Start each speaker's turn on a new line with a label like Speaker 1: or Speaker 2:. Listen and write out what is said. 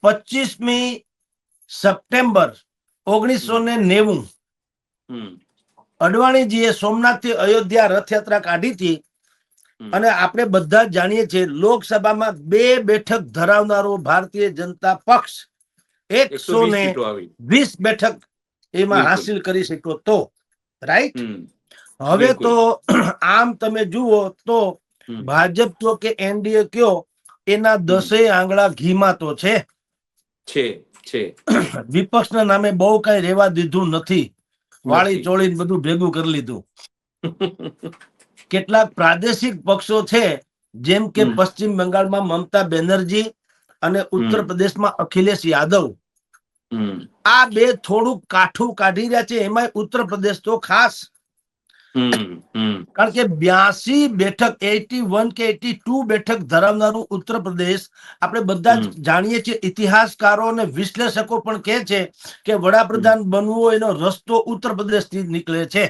Speaker 1: 25મી September 1990 અડવાણીજીએ સોમનાથથી Ayodhya Rathyatra કાઢી હતી અને આપણે બધા જ જાણીએ છીએ લોકસભામાં 2 બેઠક ધરાવનારો ભારતીય જનતા પક્ષ 120 બેઠક એમાં હાસિલ કરી શક્યો તો રાઈટ. હવે તો આમ તમે જુઓ તો ભાજપ કયો કે એનડીએ કયો એના 10 આંગળા ઘીમાં તો છે. વિપક્ષના નામે બહુ કઈ રેવા દીધું નથી. વાળી ચોળીને બધું ભેગું કરી લીધું. કેટલાક પ્રાદેશિક પક્ષો છે જેમ કે પશ્ચિમ બંગાળમાં મમતા બેનર્જી અને ઉત્તર પ્રદેશમાં અખિલેશ યાદવ, આ 2 થોડુંક કાઠું કાઢી રહ્યા છે. એમાં ઉત્તર પ્રદેશ તો ખાસ, કારણ કે 82 બેઠક 81 કે 82 બેઠક ધરાવનારું ઉત્તર પ્રદેશ આપણે બધા જ જાણીએ છીએ. ઇતિહાસકારો અને વિશ્લેષકો પણ કહે છે કે વડાપ્રધાન બનવો એનો રસ્તો ઉત્તર પ્રદેશથી નીકળે છે.